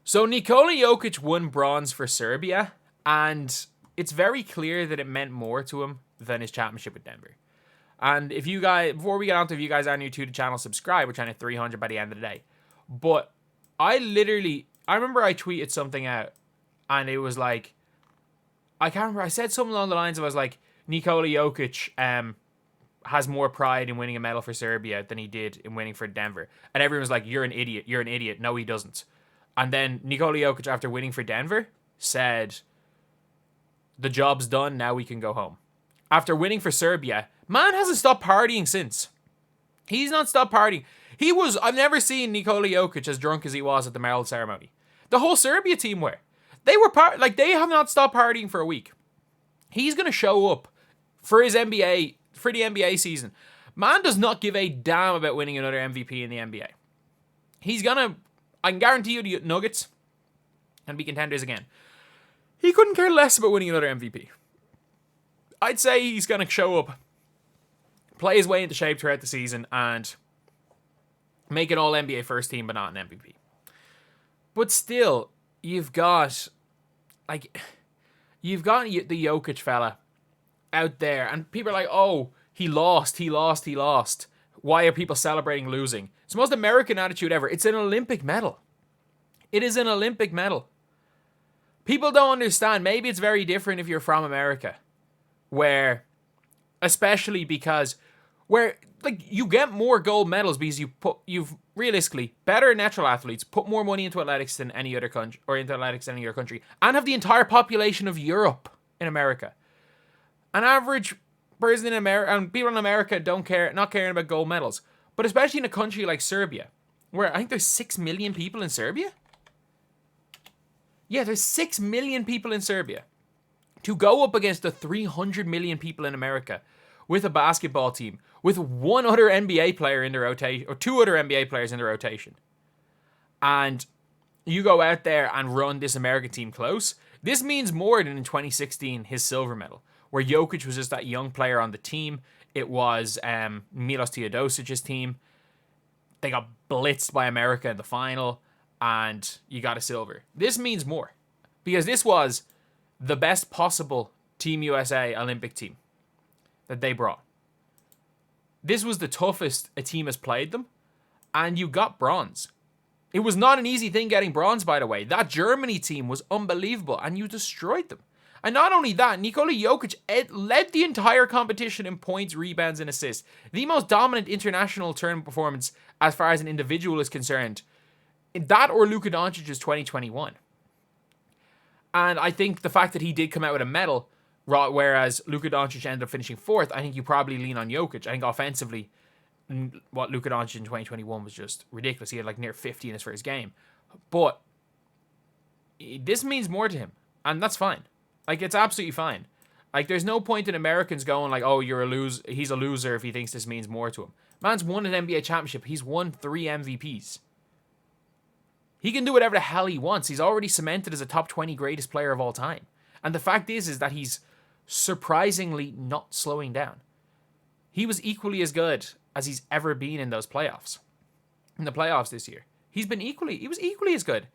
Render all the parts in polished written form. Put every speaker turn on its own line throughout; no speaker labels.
So Nikola Jokic won bronze for Serbia, and it's very clear that it meant more to him than his championship with Denver. And if you guys, before we get on to, if you guys are new to the channel, subscribe. We're trying to 300 by the end of the day. But I remember I tweeted something out, and it was like, I can't remember, I said something along the lines of, I was like, Nikola Jokic has more pride in winning a medal for Serbia than he did in winning for Denver. And everyone was like, you're an idiot. No, he doesn't. And then Nikola Jokic, after winning for Denver, said, the job's done, now we can go home. After winning for Serbia, man hasn't stopped partying since. He's not stopped partying. I've never seen Nikola Jokic as drunk as he was at the medal ceremony. The whole Serbia team were. They have not stopped partying for a week. He's going to show up for the NBA season. Man does not give a damn about winning another MVP in the NBA. I can guarantee you the Nuggets can be contenders again. He couldn't care less about winning another MVP. I'd say he's going to show up, play his way into shape throughout the season, and make an all-NBA first team, but not an MVP. But still, you've got the Jokic fella out there, and people are like, oh, he lost. Why are people celebrating losing? It's the most American attitude ever. It's an Olympic medal. It is an Olympic medal. People don't understand. Maybe it's very different if you're from America, where you get more gold medals because you've realistically better natural athletes, put more money into athletics than any other country, and have the entire population of Europe in America. An average person in America, and people in America not caring about gold medals, but especially in a country like Serbia, where I think there's 6 million people in Serbia. Yeah, there's 6 million people in Serbia. To go up against the 300 million people in America with a basketball team, with one other NBA player in the rotation, or two other NBA players in the rotation, and you go out there and run this American team close, this means more than in 2016, his silver medal, where Jokic was just that young player on the team. It was Milos Teodosic's team. They got blitzed by America in the final, and you got a silver. This means more, because this was the best possible Team USA Olympic team that they brought. This was the toughest a team has played them, and you got bronze. It was not an easy thing getting bronze, by the way. That Germany team was unbelievable, and you destroyed them. And not only that, Nikola Jokic led the entire competition in points, rebounds, and assists. The most dominant international tournament performance as far as an individual is concerned. That or Luka Doncic's 2021. And I think the fact that he did come out with a medal, whereas Luka Doncic ended up finishing fourth, I think you probably lean on Jokic. I think offensively, what Luka Doncic in 2021 was just ridiculous. He had near 50 in his first game. But this means more to him, and that's fine. It's absolutely fine. There's no point in Americans going oh, he's a loser if he thinks this means more to him. Man's won an NBA championship. He's won 3 MVPs. He can do whatever the hell he wants. He's already cemented as a top 20 greatest player of all time. And the fact is that he's surprisingly not slowing down. He was equally as good as he's ever been in those playoffs. In the playoffs this year. He was equally as good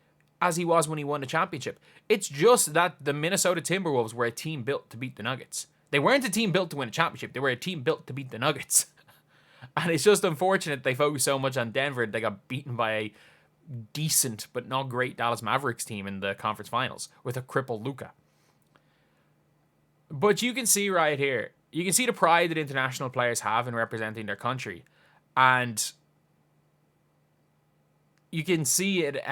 as he was when he won the championship. It's just that the Minnesota Timberwolves were a team built to beat the Nuggets. They weren't a team built to win a championship. They were a team built to beat the Nuggets. And it's just unfortunate they focused so much on Denver. They got beaten by a decent but not great Dallas Mavericks team in the conference finals with a crippled Luka. But you can see right here, you can see the pride that international players have in representing their country. And you can see it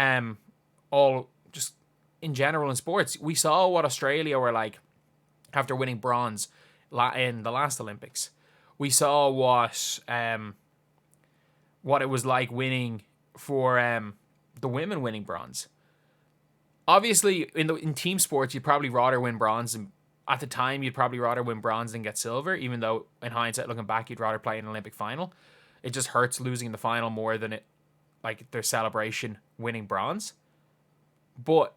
all just in general in sports. We saw what Australia were like after winning bronze in the last Olympics. We saw what it was like winning for the women winning bronze. Obviously, in team sports, you'd probably rather win bronze. And at the time, you'd probably rather win bronze than get silver, even though in hindsight, looking back, you'd rather play in an Olympic final. It just hurts losing in the final more than their celebration winning bronze. But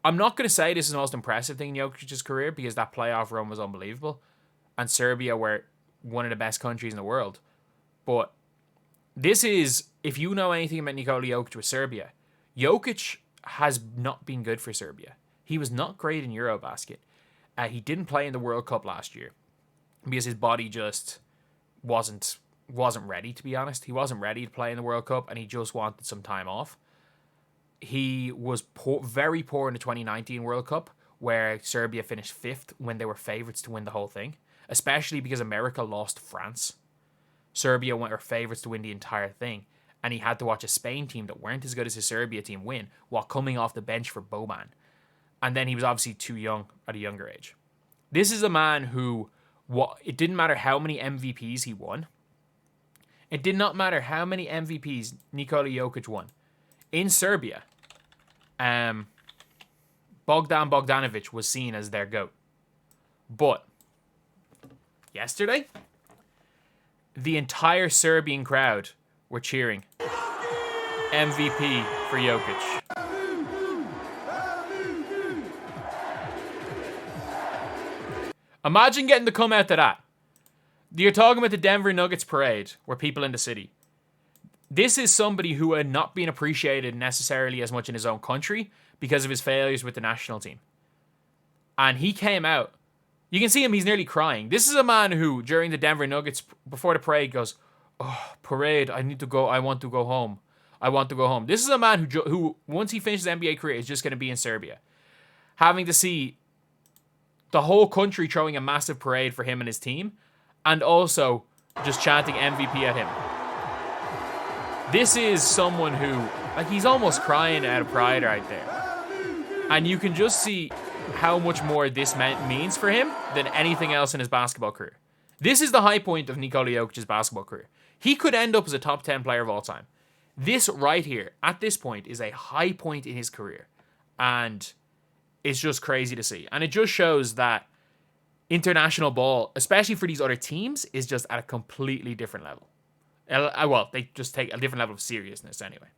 I'm not going to say this is the most impressive thing in Jokic's career, because that playoff run was unbelievable. And Serbia were one of the best countries in the world. But this is, if you know anything about Nikola Jokic with Serbia, Jokic has not been good for Serbia. He was not great in Eurobasket. He didn't play in the World Cup last year because his body just wasn't ready, to be honest. He wasn't ready to play in the World Cup, and he just wanted some time off. He was very poor in the 2019 World Cup, where Serbia finished 5th when they were favourites to win the whole thing, especially because America lost France. Serbia were favourites to win the entire thing, and he had to watch a Spain team that weren't as good as his Serbia team win while coming off the bench for Boban. And then he was obviously too young at a younger age. This is a man who, it didn't matter how many MVPs he won. It did not matter how many MVPs Nikola Jokic won. In Serbia, Bogdan Bogdanovic was seen as their GOAT. But yesterday, the entire Serbian crowd were cheering MVP for Jokic. Imagine getting to come out to that. You're talking about the Denver Nuggets parade, where people in the city. This is somebody who had not been appreciated necessarily as much in his own country because of his failures with the national team. And he came out. You can see him, he's nearly crying. This is a man who, during the Denver Nuggets, before the parade, goes, "Oh, parade, I need to go. I want to go home. I want to go home." This is a man who once he finishes his NBA career, is just going to be in Serbia. Having to see the whole country throwing a massive parade for him and his team, and also just chanting MVP at him. This is someone who, like, he's almost crying out of pride right there. And you can just see how much more this means for him than anything else in his basketball career. This is the high point of Nikola Jokic's basketball career. He could end up as a top 10 player of all time. This right here, at this point, is a high point in his career. And it's just crazy to see. And it just shows that international ball, especially for these other teams, is just at a completely different level. Well, they just take a different level of seriousness anyway.